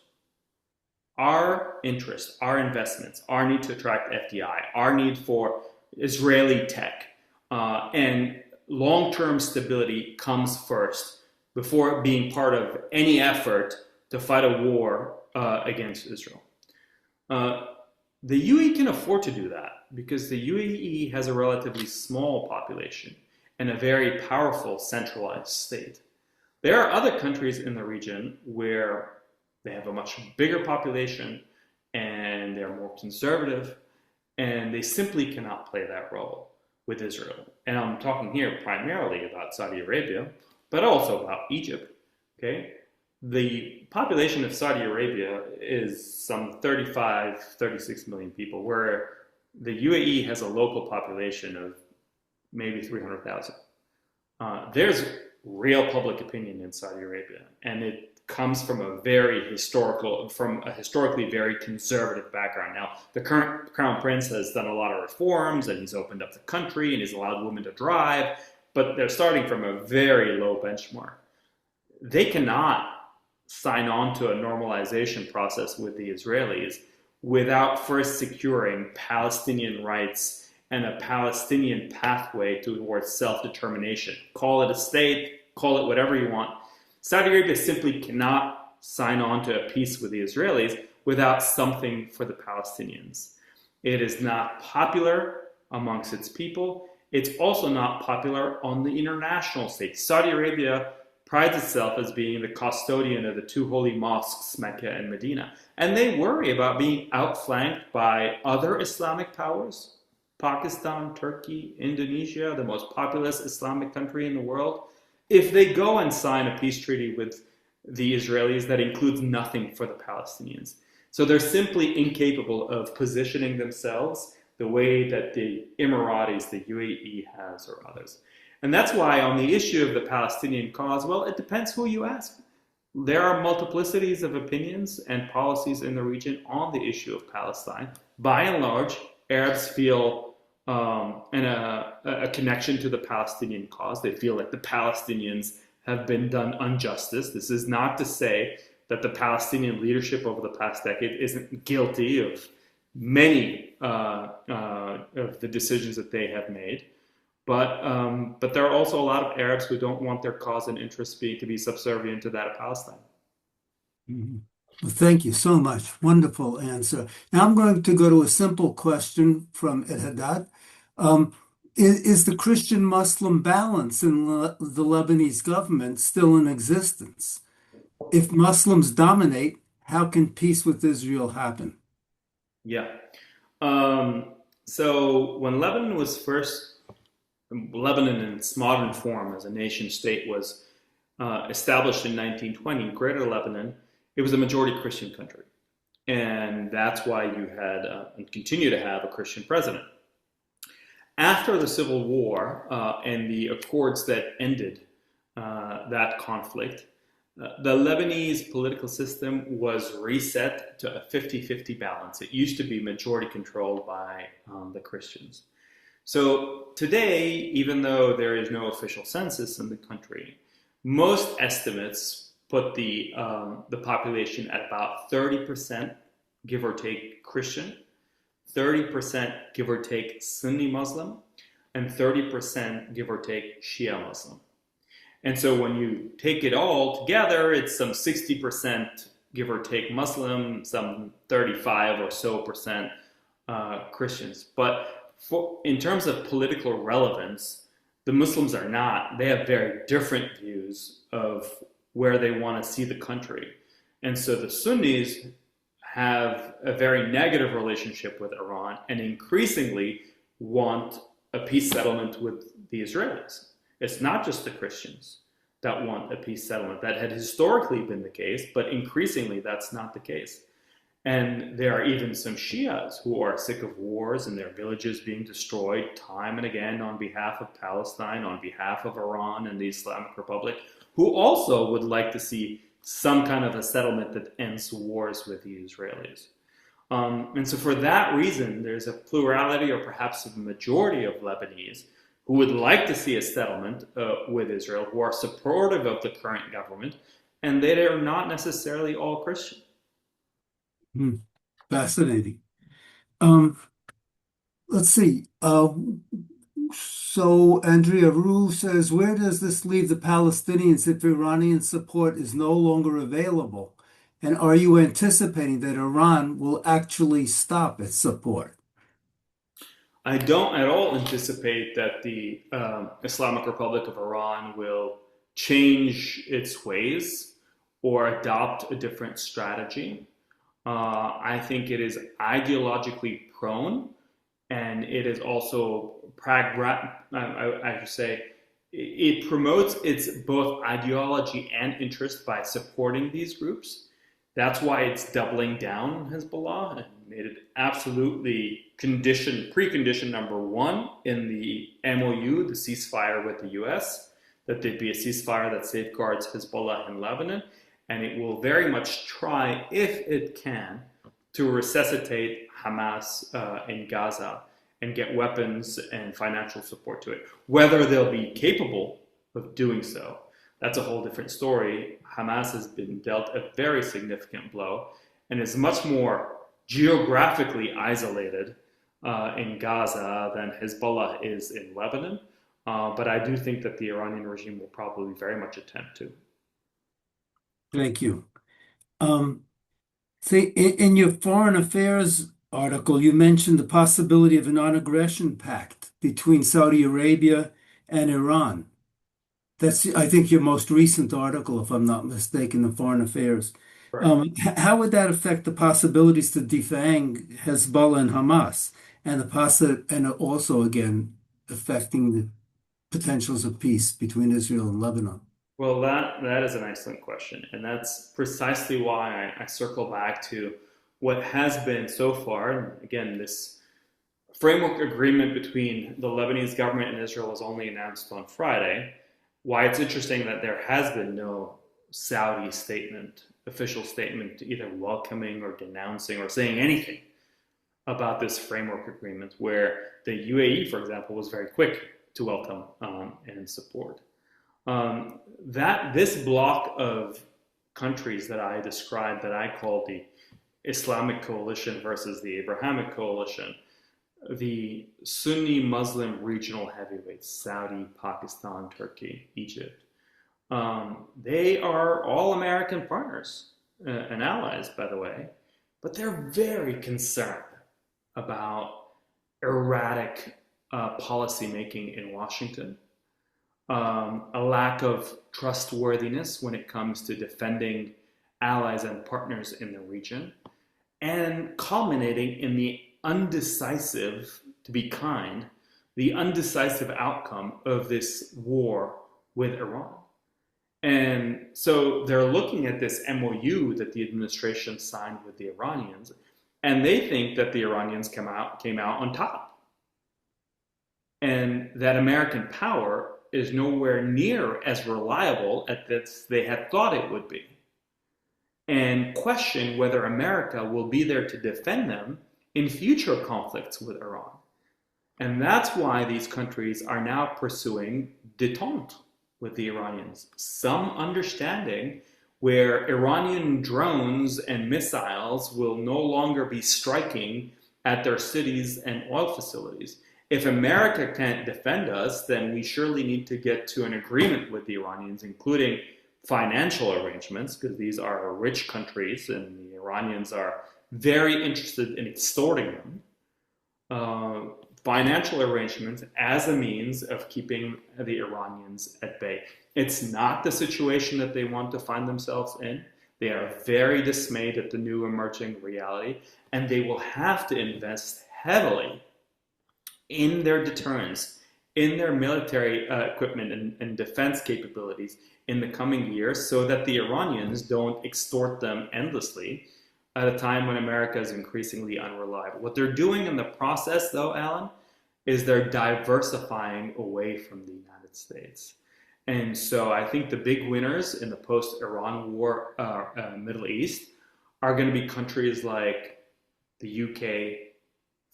our interest, our investments, our need to attract FDI, our need for Israeli tech, and long-term stability comes first before being part of any effort to fight a war against Israel. The UAE can afford to do that because the UAE has a relatively small population and a very powerful centralized state. There are other countries in the region where they have a much bigger population and they're more conservative, and they simply cannot play that role with Israel. And I'm talking here primarily about Saudi Arabia, but also about Egypt. Okay? The population of Saudi Arabia is some 35, 36 million people, where the UAE has a local population of maybe 300,000. There's real public opinion in Saudi Arabia, and it comes from a historically very conservative background. Now, the current crown prince has done a lot of reforms, and he's opened up the country, and he's allowed women to drive, but they're starting from a very low benchmark. They cannot sign on to a normalization process with the Israelis without first securing Palestinian rights and a Palestinian pathway towards self-determination. Call it a state, call it whatever you want. Saudi Arabia simply cannot sign on to a peace with the Israelis without something for the Palestinians. It is not popular amongst its people. It's also not popular on the international stage. Saudi Arabia prides itself as being the custodian of the two holy mosques, Mecca and Medina. And they worry about being outflanked by other Islamic powers, Pakistan, Turkey, Indonesia, the most populous Islamic country in the world. If they go and sign a peace treaty with the Israelis, that includes nothing for the Palestinians. So they're simply incapable of positioning themselves the way that the Emiratis, the UAE has, or others. And that's why on the issue of the Palestinian cause, well, it depends who you ask. There are multiplicities of opinions and policies in the region on the issue of Palestine. By and large, Arabs feel a connection to the Palestinian cause. They feel like the Palestinians have been done injustice. This is not to say that the Palestinian leadership over the past decade isn't guilty of many of the decisions that they have made. But there are also a lot of Arabs who don't want their cause and interests to be subservient to that of Palestine. Mm-hmm. Well, thank you so much. Wonderful answer. Now I'm going to go to a simple question from Ed Haddad. Is the Christian-Muslim balance in the Lebanese government still in existence? If Muslims dominate, how can peace with Israel happen? Yeah. So when Lebanon in its modern form as a nation state was established in 1920, Greater Lebanon, it was a majority Christian country. And that's why you had and continue to have a Christian president. After the Civil War and the accords that ended that conflict, the Lebanese political system was reset to a 50-50 balance. It used to be majority controlled by the Christians. So today, even though there is no official census in the country, most estimates put the population at about 30%, give or take, Christian, 30%, give or take, Sunni Muslim, and 30%, give or take, Shia Muslim. And so when you take it all together, it's some 60%, give or take, Muslim, some 35 or so percent Christians. But in terms of political relevance, the Muslims are not. They have very different views of where they want to see the country. And so the Sunnis have a very negative relationship with Iran and increasingly want a peace settlement with the Israelis. It's not just the Christians that want a peace settlement. That had historically been the case, but increasingly that's not the case. And there are even some Shias who are sick of wars and their villages being destroyed time and again on behalf of Palestine, on behalf of Iran and the Islamic Republic, who also would like to see some kind of a settlement that ends wars with the Israelis. And so for that reason, there's a plurality or perhaps a majority of Lebanese who would like to see a settlement with Israel, who are supportive of the current government, and they are not necessarily all Christian. Hmm, fascinating. Um, let's see. So Andrea Rue says, where does this leave the Palestinians if Iranian support is no longer available? And are you anticipating that Iran will actually stop its support? I don't at all anticipate that the Islamic Republic of Iran will change its ways or adopt a different strategy. I think it is ideologically prone, and it is also pragmatic. I should say it promotes its both ideology and interest by supporting these groups. That's why it's doubling down on Hezbollah and made it absolutely precondition number one in the MOU, the ceasefire with the US, that there'd be a ceasefire that safeguards Hezbollah in Lebanon. And it will very much try, if it can, to resuscitate Hamas in Gaza and get weapons and financial support to it. Whether they'll be capable of doing so, that's a whole different story. Hamas has been dealt a very significant blow and is much more geographically isolated in Gaza than Hezbollah is in Lebanon. But I do think that the Iranian regime will probably very much attempt to. Thank you. Um, See, in your foreign affairs article, you mentioned the possibility of a non-aggression pact between Saudi Arabia and Iran. That's, I think, your most recent article, if I'm not mistaken, in Foreign Affairs. Correct. How would that affect the possibilities to defang Hezbollah and Hamas, and and also again affecting the potentials of peace between Israel and Lebanon? Well, that is an excellent question, and that's precisely why I circle back to what has been so far. And again, this framework agreement between the Lebanese government and Israel was only announced on Friday. Why it's interesting that there has been no Saudi statement, official statement, either welcoming or denouncing or saying anything about this framework agreement, where the UAE, for example, was very quick to welcome and support. That this block of countries that I described, that I call the Islamic coalition versus the Abrahamic coalition, the Sunni Muslim regional heavyweights, Saudi, Pakistan, Turkey, Egypt, they are all American partners and allies, by the way, but they're very concerned about erratic policy making in Washington, a lack of trustworthiness when it comes to defending allies and partners in the region, and culminating in the undecisive, to be kind, the undecisive outcome of this war with Iran. And so they're looking at this MOU that the administration signed with the Iranians, and they think that the Iranians came out on top, and that American power is nowhere near as reliable as they had thought it would be, and question whether America will be there to defend them in future conflicts with Iran. And that's why these countries are now pursuing détente with the Iranians, some understanding where Iranian drones and missiles will no longer be striking at their cities and oil facilities. If America can't defend us, then we surely need to get to an agreement with the Iranians, including financial arrangements, because these are rich countries and the Iranians are very interested in extorting them. Financial arrangements as a means of keeping the Iranians at bay. It's not the situation that they want to find themselves in. They are very dismayed at the new emerging reality, and they will have to invest heavily in their deterrence, in their military equipment and defense capabilities in the coming years, so that the Iranians don't extort them endlessly at a time when America is increasingly unreliable. What they're doing in the process, though, Alan, is they're diversifying away from the United States. And so I think the big winners in the post-Iran war Middle East are going to be countries like the UK,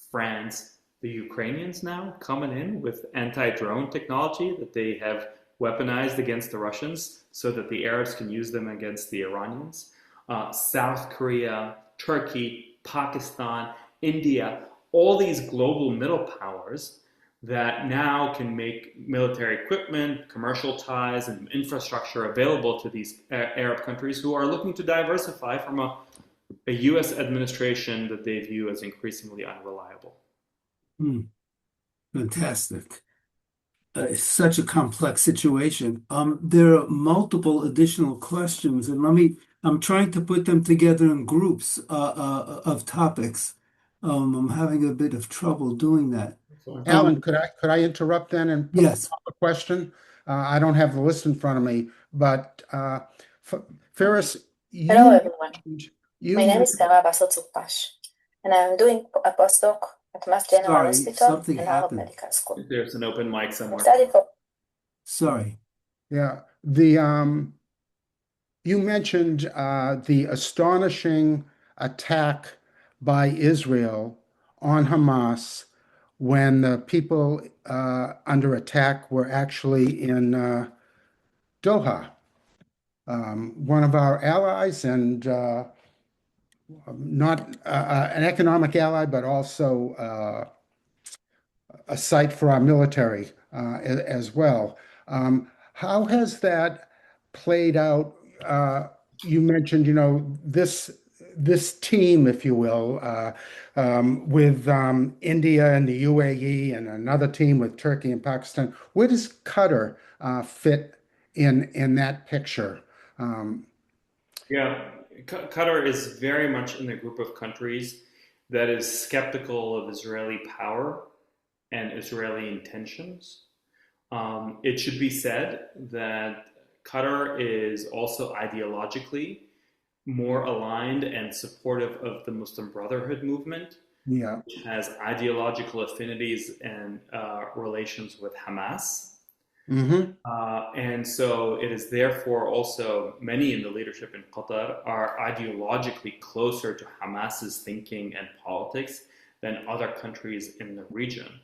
France, the Ukrainians now coming in with anti-drone technology that they have weaponized against the Russians so that the Arabs can use them against the Iranians. South Korea, Turkey, Pakistan, India, all these global middle powers that now can make military equipment, commercial ties, and infrastructure available to these Arab countries who are looking to diversify from a U.S. administration that they view as increasingly unreliable. Fantastic. It's such a complex situation. There are multiple additional questions, and I'm trying to put them together in groups of topics. I'm having a bit of trouble doing that. Alan, could I interrupt then and Yes. pop a question? I don't have the list in front of me, but Ferris, Hello, everyone. you My name is Kara Basotsupash, and I'm doing a postdoc at Mass General Sorry, Hospital something and Harvard happened. Medical School. There's an open mic I'm somewhere. studying for Sorry. Yeah, you mentioned the astonishing attack by Israel on Hamas when the people under attack were actually in Doha, one of our allies and not an economic ally, but also a site for our military as well. How has that played out? You mentioned, this team, if you will, with India and the UAE, and another team with Turkey and Pakistan. Where does Qatar fit in that picture? Yeah, Qatar is very much in the group of countries that is skeptical of Israeli power and Israeli intentions. It should be said that Qatar is also ideologically more aligned and supportive of the Muslim Brotherhood movement, Yeah. which has ideological affinities and relations with Hamas. Mm-hmm. And so it is therefore also many in the leadership in Qatar are ideologically closer to Hamas's thinking and politics than other countries in the region.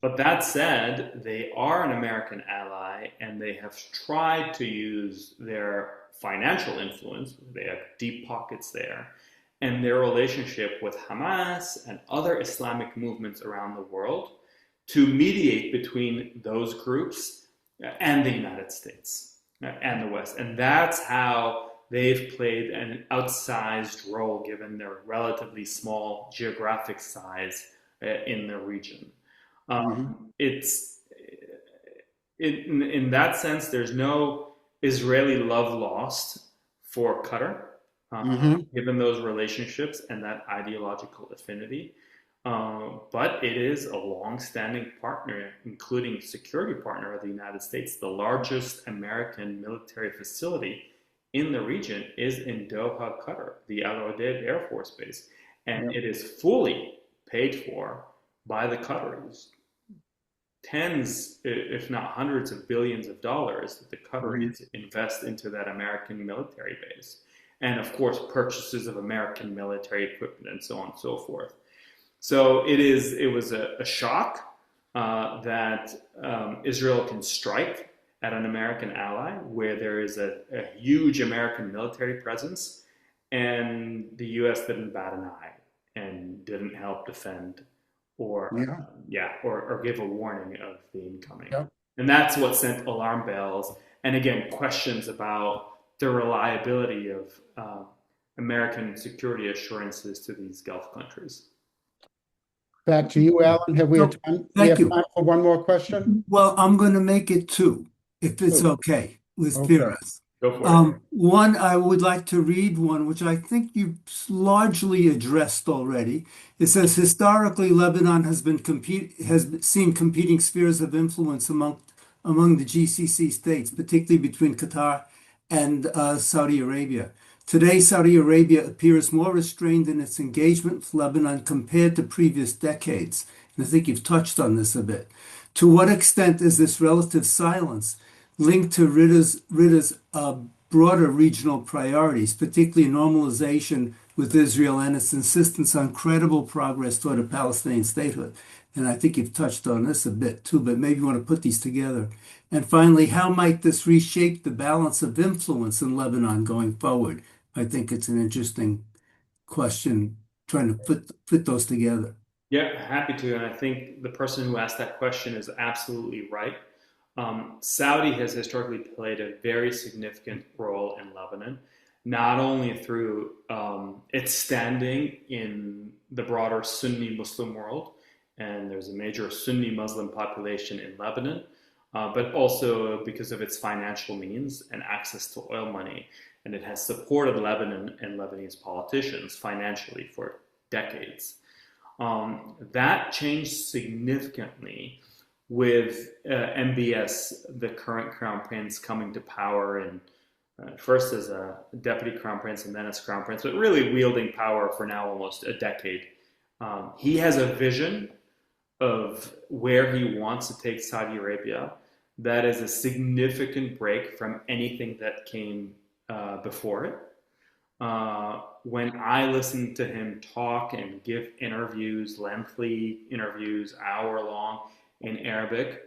But that said, they are an American ally and they have tried to use their financial influence, they have deep pockets there, and their relationship with Hamas and other Islamic movements around the world to mediate between those groups and the United States and the West. And that's how they've played an outsized role given their relatively small geographic size in the region. It's in that sense, there's no Israeli love lost for Qatar, given those relationships and that ideological affinity. But it is a long-standing partner, including security partner of the United States. The largest American military facility in the region is in Doha, Qatar, the Al Udeid Air Force Base. And it is fully paid for by the Qataris. Tens, if not hundreds of billions of dollars that the Qataris invest into that American military base. And of course, purchases of American military equipment and so on and so forth. So it was a shock that Israel can strike at an American ally where there is a huge American military presence, and the U.S. didn't bat an eye and didn't help defend or give a warning of the incoming. And that's what sent alarm bells and again questions about the reliability of American security assurances to these Gulf countries. Back to you, Alan. Have we had time? Thank you. Time for one more question? Well, I'm going to make it two, if it's okay with Firas. Go for it. One, I would like to read one, which I think you've largely addressed already. It says, historically, Lebanon has seen competing spheres of influence among the GCC states, particularly between Qatar and Saudi Arabia. Today, Saudi Arabia appears more restrained in its engagement with Lebanon compared to previous decades. And I think you've touched on this a bit. To what extent is this relative silence linked to Ridda's broader regional priorities, particularly normalization with Israel and its insistence on credible progress toward a Palestinian statehood? And I think you've touched on this a bit too, but maybe you want to put these together. And finally, how might this reshape the balance of influence in Lebanon going forward? I think it's an interesting question, trying to fit those together. Yeah, happy to. And I think the person who asked that question is absolutely right. Saudi has historically played a very significant role in Lebanon, not only through its standing in the broader Sunni Muslim world, and there's a major Sunni Muslim population in Lebanon, but also because of its financial means and access to oil money. And it has supported Lebanon and Lebanese politicians financially for decades. That changed significantly with MBS, the current crown prince, coming to power, and first as a deputy crown prince and then as crown prince, but really wielding power for now almost a decade. He has a vision of where he wants to take Saudi Arabia that is a significant break from anything that came before it. When I listen to him talk and give interviews, lengthy interviews, hour long in Arabic,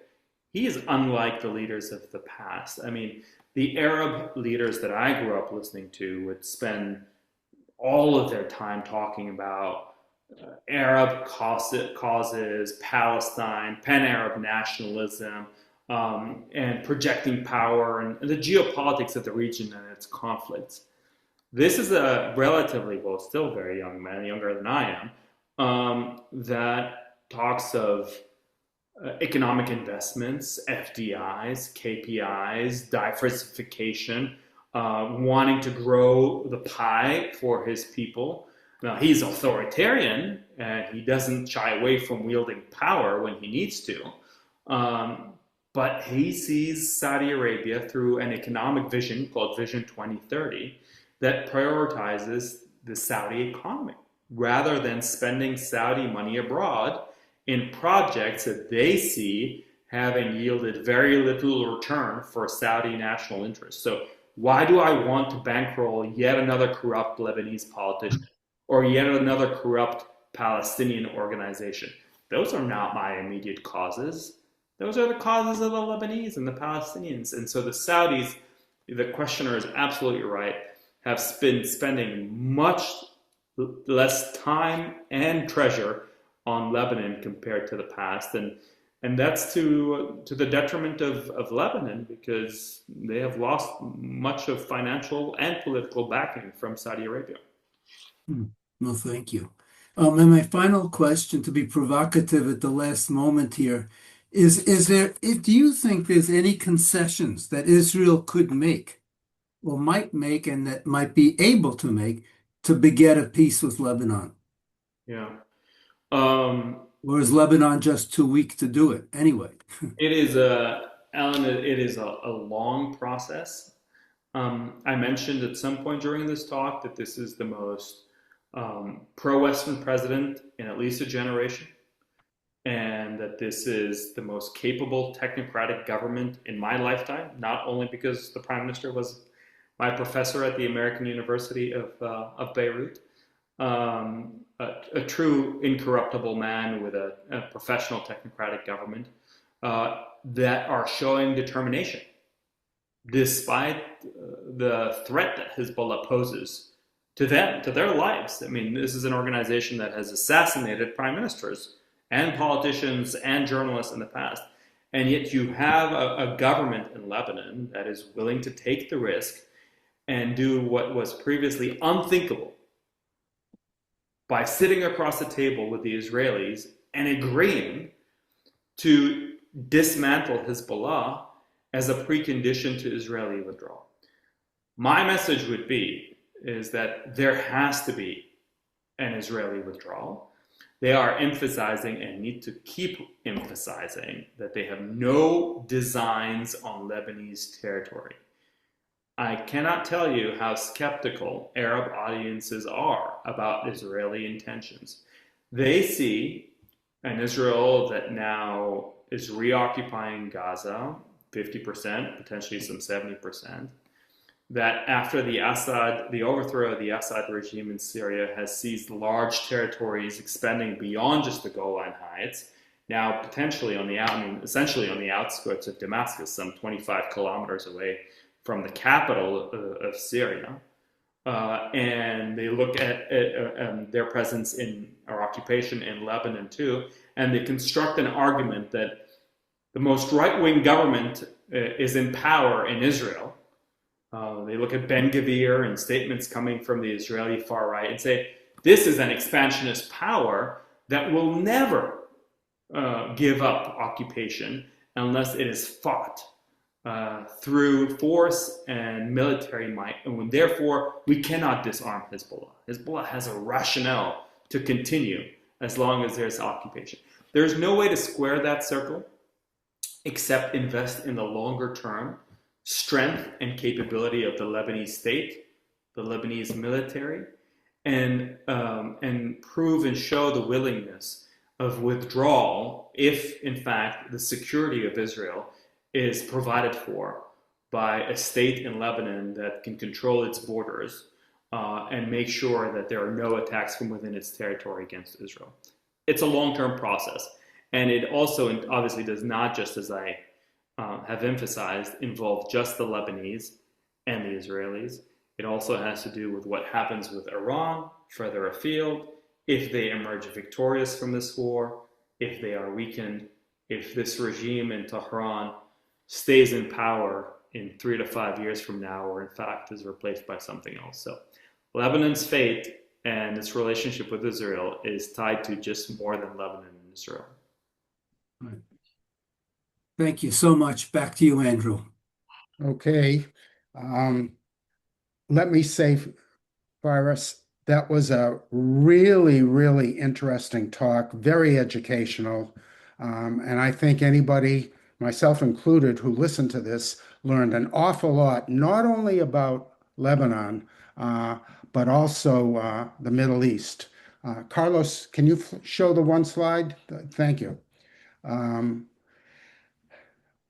he is unlike the leaders of the past. I mean, the Arab leaders that I grew up listening to would spend all of their time talking about Arab causes, Palestine, pan-Arab nationalism, and projecting power and the geopolitics of the region and its conflicts. This is a relatively, well, still very young man, younger than I am, that talks of economic investments, FDIs, KPIs, diversification, wanting to grow the pie for his people. Now, he's authoritarian, and he doesn't shy away from wielding power when he needs to. But he sees Saudi Arabia through an economic vision called Vision 2030 that prioritizes the Saudi economy rather than spending Saudi money abroad in projects that they see having yielded very little return for Saudi national interests. So why do I want to bankroll yet another corrupt Lebanese politician or yet another corrupt Palestinian organization? Those are not my immediate causes. Those are the causes of the Lebanese and the Palestinians. And so the Saudis, the questioner is absolutely right, have been spending much less time and treasure on Lebanon compared to the past. And that's to the detriment of Lebanon, because they have lost much of financial and political backing from Saudi Arabia. No, thank you. And my final question, to be provocative at the last moment here, do you think there's any concessions that Israel could make or might make and that might be able to make to beget a peace with Lebanon? Yeah. Or is Lebanon just too weak to do it anyway? It is, Alan, it is a long process. I mentioned at some point during this talk that this is the most pro-Western president in at least a generation, and that this is the most capable technocratic government in my lifetime, not only because the prime minister was my professor at the American University of Beirut, a true incorruptible man with a professional technocratic government that are showing determination despite the threat that Hezbollah poses to them, to their lives. I mean, this is an organization that has assassinated prime ministers and politicians and journalists in the past. And yet you have a government in Lebanon that is willing to take the risk and do what was previously unthinkable by sitting across the table with the Israelis and agreeing to dismantle Hezbollah as a precondition to Israeli withdrawal. My message would be is that there has to be an Israeli withdrawal. They are emphasizing and need to keep emphasizing that they have no designs on Lebanese territory. I cannot tell you how skeptical Arab audiences are about Israeli intentions. They see an Israel that now is reoccupying Gaza, 50%, potentially some 70%, that after the overthrow of the Assad regime in Syria has seized large territories extending beyond just the Golan Heights, now potentially essentially on the outskirts of Damascus, some 25 kilometers away from the capital of Syria. and they look at their presence in or occupation in Lebanon too, and they construct an argument that the most right-wing government is in power in Israel. They look at Ben Gvir and statements coming from the Israeli far right and say, this is an expansionist power that will never give up occupation unless it is fought through force and military might. And therefore, we cannot disarm Hezbollah. Hezbollah has a rationale to continue as long as there's occupation. There's no way to square that circle except invest in the longer term strength and capability of the Lebanese state, the Lebanese military, and prove and show the willingness of withdrawal if, in fact, the security of Israel is provided for by a state in Lebanon that can control its borders and make sure that there are no attacks from within its territory against Israel. It's a long-term process. And it also obviously does not, just as I have emphasized, involve just the Lebanese and the Israelis. It also has to do with what happens with Iran further afield, if they emerge victorious from this war, if they are weakened, if this regime in Tehran stays in power in 3 to 5 years from now, or in fact is replaced by something else. So Lebanon's fate and its relationship with Israel is tied to just more than Lebanon and Israel. Right. Thank you so much. Back to you, Andrew. Okay. Let me say, Faris, that was a really, really interesting talk, very educational. And I think anybody, myself included, who listened to this learned an awful lot, not only about Lebanon, but also the Middle East. Carlos, can you show the one slide? Thank you.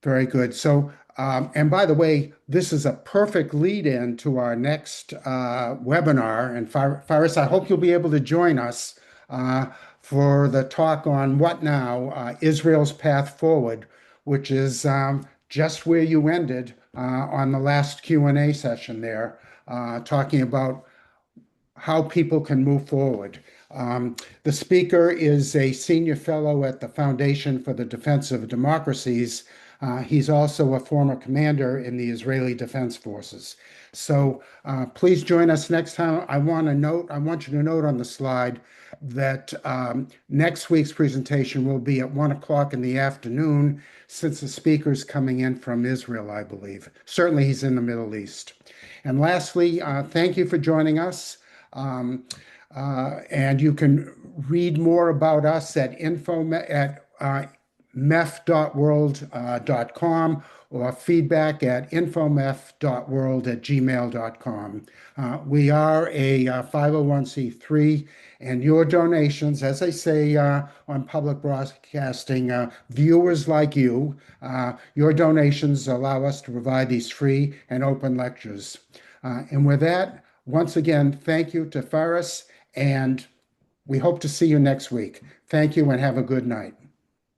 Very good. So, and by the way, this is a perfect lead-in to our next webinar. And Faris, I hope you'll be able to join us for the talk on What Now? Israel's Path Forward, which is just where you ended on the last Q&A session there, talking about how people can move forward. The speaker is a senior fellow at the Foundation for the Defense of Democracies. He's also a former commander in the Israeli Defense Forces. So please join us next time. I want you to note on the slide that next week's presentation will be at 1 o'clock in the afternoon, since the speaker's coming in from Israel, I believe. Certainly he's in the Middle East. And lastly, thank you for joining us. And you can read more about us at MEFF.world.com or feedback at Infomeff.world@gmail.com. We are a 501c3, and your donations, as I say on public broadcasting, viewers like you, your donations allow us to provide these free and open lectures. And with that, once again, thank you to Faris, and we hope to see you next week. Thank you and have a good night.